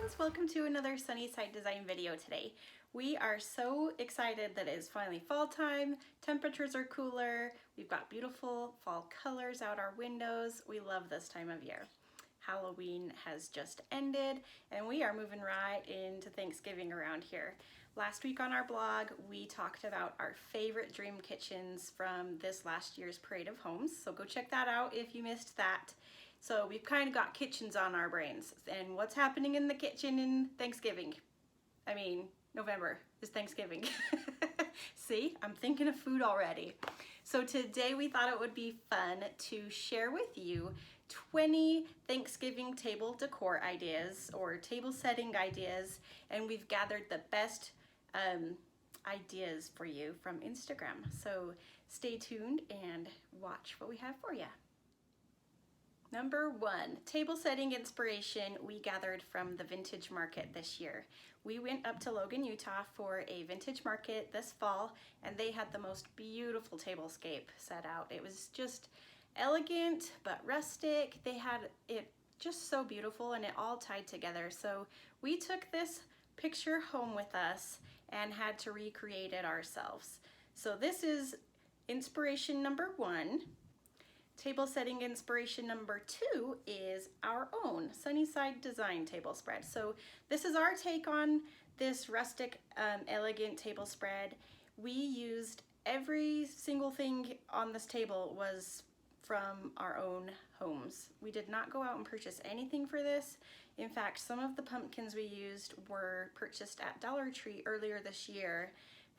friends, welcome to another Sunnyside design video today. We are so excited that it is finally fall time, temperatures are cooler, we've got beautiful fall colors out our windows. We love this time of year. Halloween has just ended and we are moving right into Thanksgiving around here. Last week on our blog, we talked about our favorite dream kitchens from this last year's Parade of Homes, so go check that out if you missed that. So we've kind of got kitchens on our brains, and what's happening in the kitchen in Thanksgiving? I mean, November is Thanksgiving. See, I'm thinking of food already. So today we thought it would be fun to share with you 20 Thanksgiving table decor ideas or table setting ideas, and we've gathered the best ideas for you from Instagram. So stay tuned and watch what we have for you. Number 1, table setting inspiration we gathered from the vintage market this year. We went up to Logan, Utah for a vintage market this fall, and they had the most beautiful tablescape set out. It was just elegant but rustic. They had it just so beautiful and it all tied together. So we took this picture home with us and had to recreate it ourselves. So this is inspiration number 1. Table setting inspiration number 2 is our own Sunnyside design table spread. So this is our take on this rustic, elegant table spread. We used every single thing on this table was from our own homes. We did not go out and purchase anything for this. In fact, some of the pumpkins we used were purchased at Dollar Tree earlier this year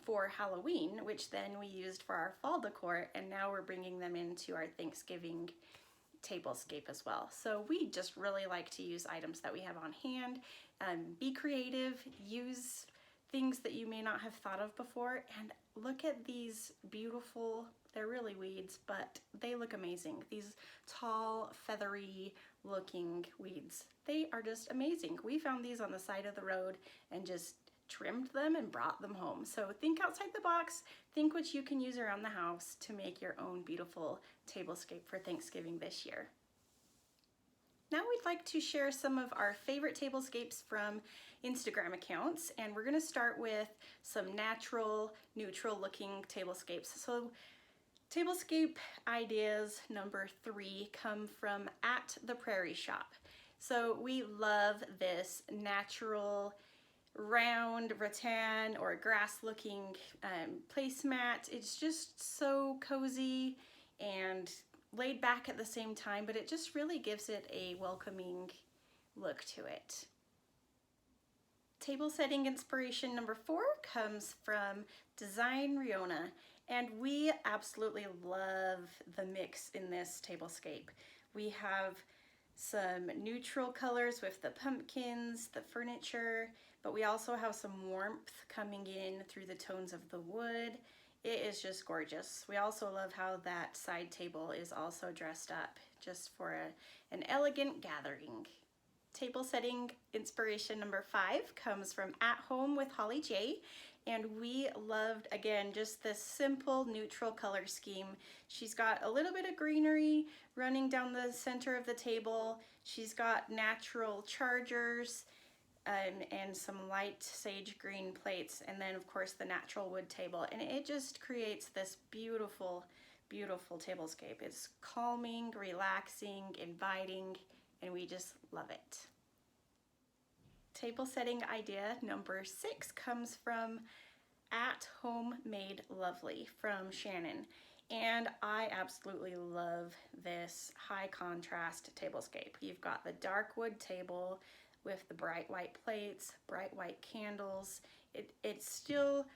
for Halloween, which then we used for our fall decor, and now we're bringing them into our Thanksgiving tablescape as well. So we just really like to use items that we have on hand, be creative, use things that you may not have thought of before, and look at these beautiful, they're really weeds, but they look amazing. These tall, feathery looking weeds, they are just amazing. We found these on the side of the road and just trimmed them and brought them home. So think outside the box, think what you can use around the house to make your own beautiful tablescape for Thanksgiving this year. Now we'd like to share some of our favorite tablescapes from Instagram accounts, and we're gonna start with some natural, neutral looking tablescapes. So tablescape ideas number 3 come from @the_prairie_shop. So we love this natural round rattan or grass looking placemat. It's just so cozy and laid back at the same time, but it just really gives it a welcoming look to it. Table setting inspiration number 4 comes from Design Riona, and we absolutely love the mix in this tablescape. We have some neutral colors with the pumpkins, the furniture, but we also have some warmth coming in through the tones of the wood. It is just gorgeous. We also love how that side table is also dressed up just for an elegant gathering. Table setting inspiration number 5 comes from At Home with Holly J, and we loved, again, just this simple neutral color scheme. She's got a little bit of greenery running down the center of the table. She's got natural chargers and some light sage green plates, and then of course the natural wood table, and it just creates this beautiful, beautiful tablescape. It's calming, relaxing, inviting, and we just love it. Table setting idea number 6 comes from @made.lovely from Shannon, and I absolutely love this high contrast tablescape. You've got the dark wood table with the bright white plates, bright white candles. It's still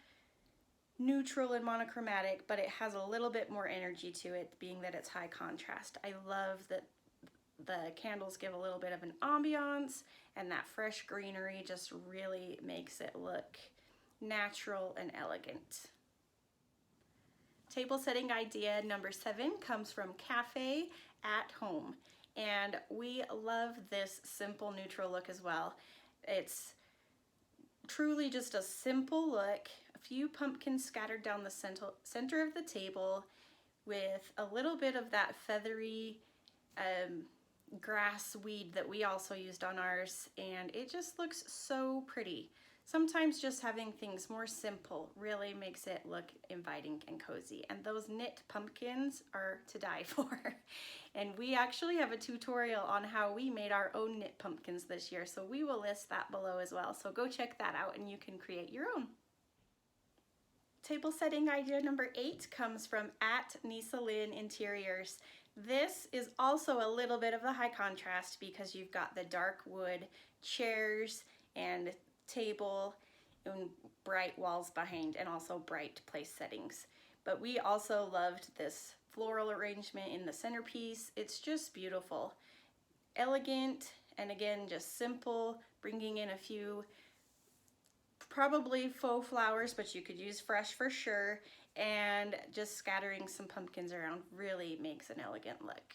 neutral and monochromatic, but it has a little bit more energy to it, being that it's high contrast. I love that the candles give a little bit of an ambiance, and that fresh greenery just really makes it look natural and elegant. Table setting idea number 7 comes from Cafe at Home, and we love this simple neutral look as well. It's truly just a simple look, a few pumpkins scattered down the center of the table with a little bit of that feathery grass weed that we also used on ours, and it just looks so pretty. Sometimes just having things more simple really makes it look inviting and cozy, and those knit pumpkins are to die for. And we actually have a tutorial on how we made our own knit pumpkins this year, so we will list that below as well. So go check that out and you can create your own. Table setting idea number 8 comes from @NisaLynn Interiors. This is also a little bit of a high contrast because you've got the dark wood chairs and table and bright walls behind, and also bright place settings. But we also loved this floral arrangement in the centerpiece. It's just beautiful, elegant, and again, just simple, bringing in a few probably faux flowers, but you could use fresh for sure, and just scattering some pumpkins around really makes an elegant look.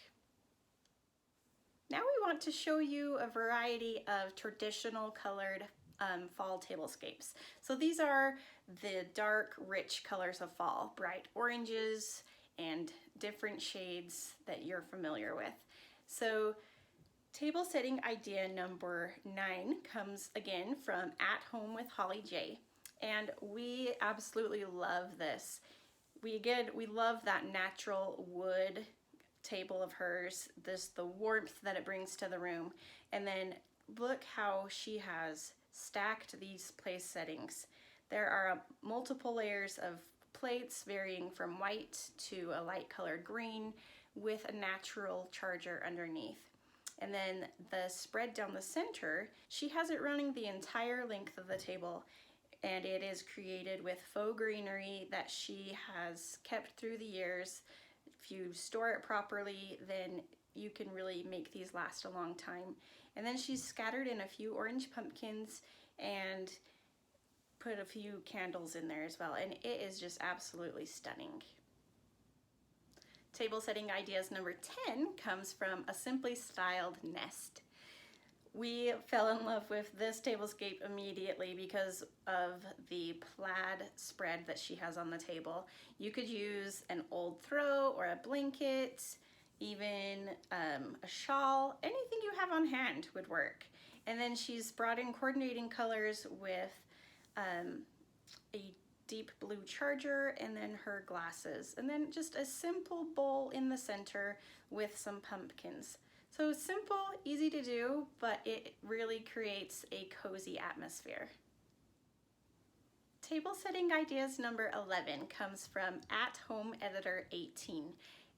Now we want to show you a variety of traditional colored fall tablescapes. So these are the dark, rich colors of fall, bright oranges and different shades that you're familiar with. So table setting idea number 9 comes again from At Home with Holly J, and we absolutely love this. We love that natural wood table of hers, the warmth that it brings to the room, and then look how she has stacked these place settings. There are multiple layers of plates varying from white to a light colored green with a natural charger underneath. And then the spread down the center, she has it running the entire length of the table, and it is created with faux greenery that she has kept through the years. If you store it properly, then you can really make these last a long time. And then she's scattered in a few orange pumpkins and put a few candles in there as well, and it is just absolutely stunning. Table setting ideas number 10 comes from A Simply Styled Nest. We fell in love with this tablescape immediately because of the plaid spread that she has on the table. You could use an old throw or a blanket, even a shawl, anything you have on hand would work. And then she's brought in coordinating colors with a deep blue charger and then her glasses, and then just a simple bowl in the center with some pumpkins. So simple, easy to do, but it really creates a cozy atmosphere. Table setting ideas number 11 comes from At Home Editor 18.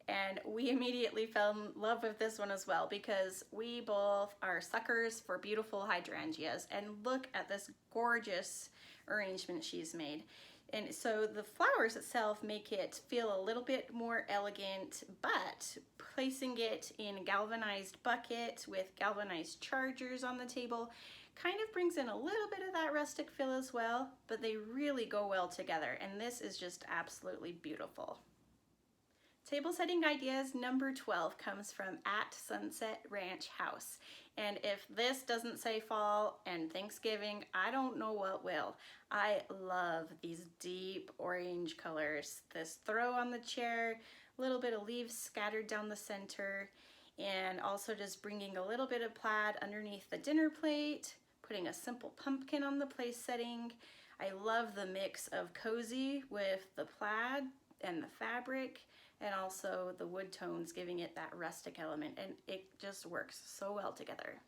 And we immediately fell in love with this one as well because we both are suckers for beautiful hydrangeas, and look at this gorgeous arrangement she's made. And so the flowers itself make it feel a little bit more elegant, but placing it in a galvanized bucket with galvanized chargers on the table kind of brings in a little bit of that rustic feel as well, but they really go well together, and this is just absolutely beautiful. Table setting ideas number 12 comes from At Sunset Ranch House. And if this doesn't say fall and Thanksgiving, I don't know what will. I love these deep orange colors. This throw on the chair, a little bit of leaves scattered down the center, and also just bringing a little bit of plaid underneath the dinner plate, putting a simple pumpkin on the place setting. I love the mix of cozy with the plaid and the fabric, and also the wood tones giving it that rustic element, and it just works so well together.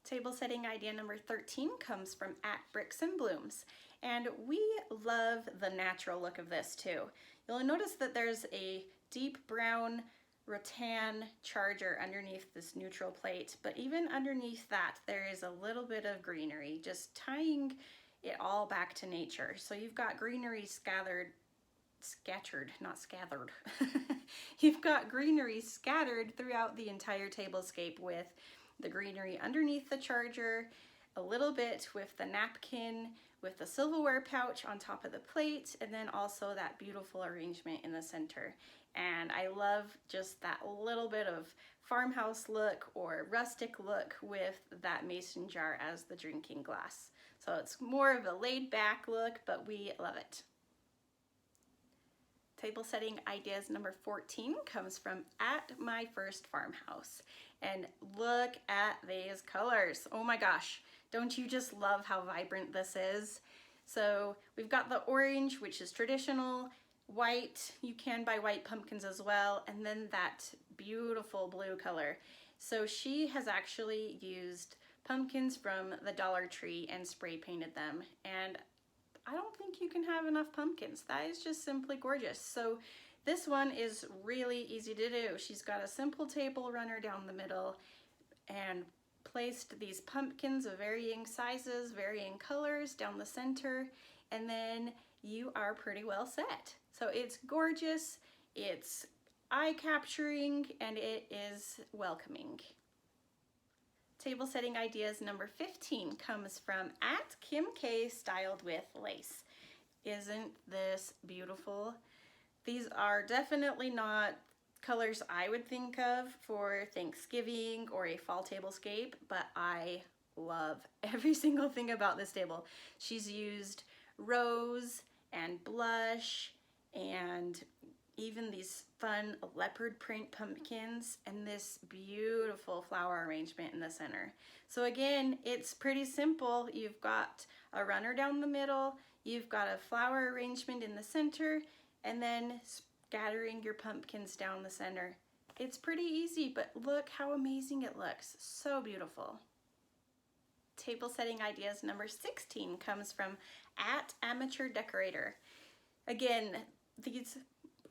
Table setting idea number 13 comes from At Bricks and Blooms, and we love the natural look of this too. You'll notice that there's a deep brown rattan charger underneath this neutral plate, but even underneath that there is a little bit of greenery, just tying it all back to nature. So you've got greenery scattered, not scathered. You've got greenery scattered throughout the entire tablescape, with the greenery underneath the charger, a little bit with the napkin, with the silverware pouch on top of the plate, and then also that beautiful arrangement in the center. And I love just that little bit of farmhouse look or rustic look with that mason jar as the drinking glass. So it's more of a laid back look, but we love it. Table setting ideas number 14 comes from At My First Farmhouse. And look at these colors. Oh my gosh, don't you just love how vibrant this is? So we've got the orange, which is traditional, white, you can buy white pumpkins as well, and then that beautiful blue color. So she has actually used pumpkins from the Dollar Tree and spray painted them, and I don't think you can have enough pumpkins. That is just simply gorgeous. So this one is really easy to do. She's got a simple table runner down the middle and placed these pumpkins of varying sizes, varying colors down the center, and then you are pretty well set. So it's gorgeous, it's eye-capturing, and it is welcoming. Table setting ideas number 15 comes from At Kim K Styled with Lace. Isn't this beautiful? These are definitely not colors I would think of for Thanksgiving or a fall tablescape, but I love every single thing about this table. She's used rose and blush and even these fun leopard print pumpkins and this beautiful flower arrangement in the center. So again, it's pretty simple. You've got a runner down the middle, you've got a flower arrangement in the center, and then scattering your pumpkins down the center. It's pretty easy, but look how amazing it looks. So beautiful. Table setting ideas number 16 comes from At Amateur Decorator. Again, these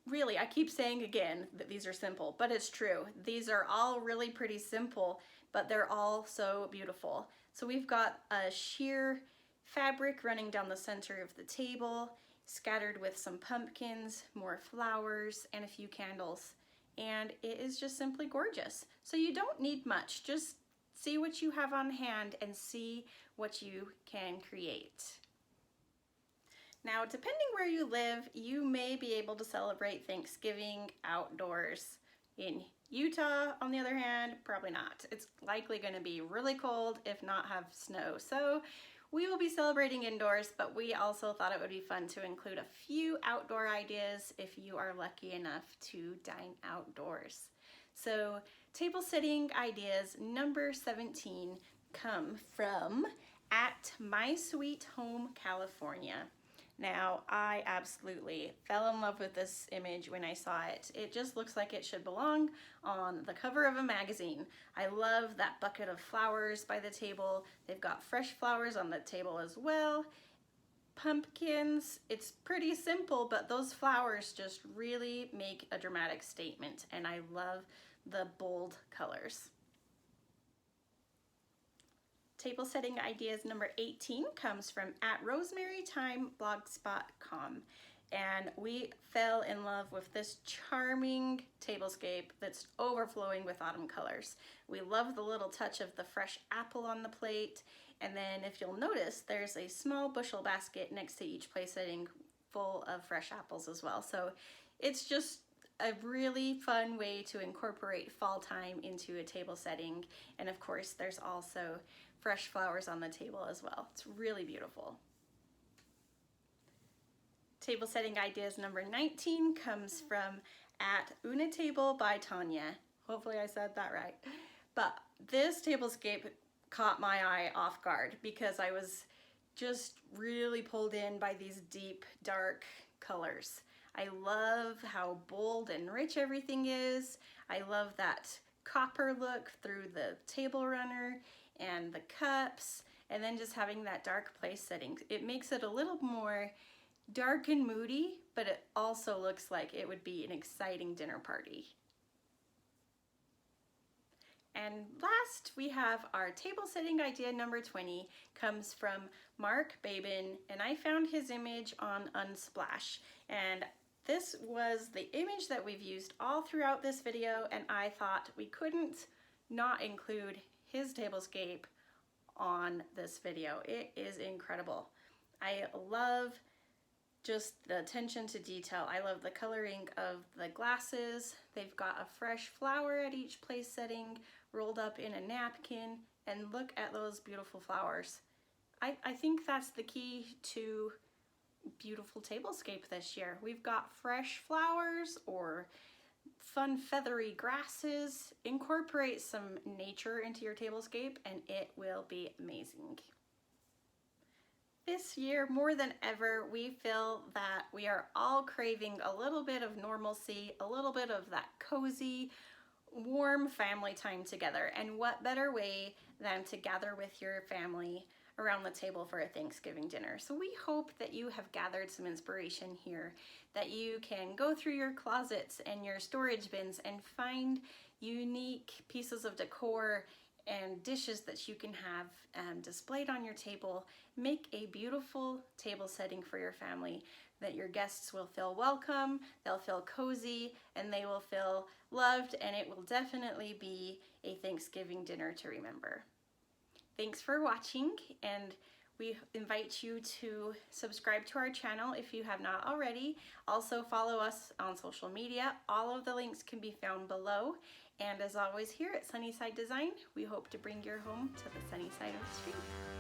really, I keep saying again that these are simple, but it's true. These are all really pretty simple, but they're all so beautiful. So we've got a sheer fabric running down the center of the table, scattered with some pumpkins, more flowers, and a few candles. And it is just simply gorgeous. So you don't need much, just see what you have on hand and see what you can create. Now, depending where you live, you may be able to celebrate Thanksgiving outdoors. In Utah, on the other hand, probably not. It's likely going to be really cold, if not have snow. So we will be celebrating indoors, but we also thought it would be fun to include a few outdoor ideas if you are lucky enough to dine outdoors. So table setting ideas number 17 come from At My Sweet Home, California. Now, I absolutely fell in love with this image when I saw it. It just looks like it should belong on the cover of a magazine. I love that bucket of flowers by the table. They've got fresh flowers on the table as well. Pumpkins, it's pretty simple, but those flowers just really make a dramatic statement, and I love the bold colors. Table setting ideas number 18 comes from At RosemaryTimeBlogspot.com, and we fell in love with this charming tablescape that's overflowing with autumn colors. We love the little touch of the fresh apple on the plate, and then if you'll notice, there's a small bushel basket next to each place setting full of fresh apples as well. So it's just a really fun way to incorporate fall time into a table setting, and of course there's also fresh flowers on the table as well. It's really beautiful. Table setting ideas number 19 comes from At Una Table by Tanya. Hopefully I said that right. But this tablescape caught my eye off guard because I was just really pulled in by these deep, dark colors. I love how bold and rich everything is. I love that copper look through the table runner and the cups, and then just having that dark place setting. It makes it a little more dark and moody, but it also looks like it would be an exciting dinner party. And last, we have our table setting idea number 20 comes from Mark Babin, and I found his image on Unsplash. And this was the image that we've used all throughout this video, and I thought we couldn't not include his tablescape on this video. It is incredible. I love just the attention to detail. I love the coloring of the glasses. They've got a fresh flower at each place setting, rolled up in a napkin, and look at those beautiful flowers. I think that's the key to beautiful tablescape this year. We've got fresh flowers or fun feathery grasses. Incorporate some nature into your tablescape and it will be amazing. This year, more than ever, we feel that we are all craving a little bit of normalcy, a little bit of that cozy, warm family time together. And what better way than to gather with your family around the table for a Thanksgiving dinner. So we hope that you have gathered some inspiration here, that you can go through your closets and your storage bins and find unique pieces of decor and dishes that you can have displayed on your table. Make a beautiful table setting for your family that your guests will feel welcome, they'll feel cozy, and they will feel loved, and it will definitely be a Thanksgiving dinner to remember. Thanks for watching, and we invite you to subscribe to our channel if you have not already. Also follow us on social media. All of the links can be found below. And as always here at Sunnyside Design, we hope to bring your home to the sunny side of the street.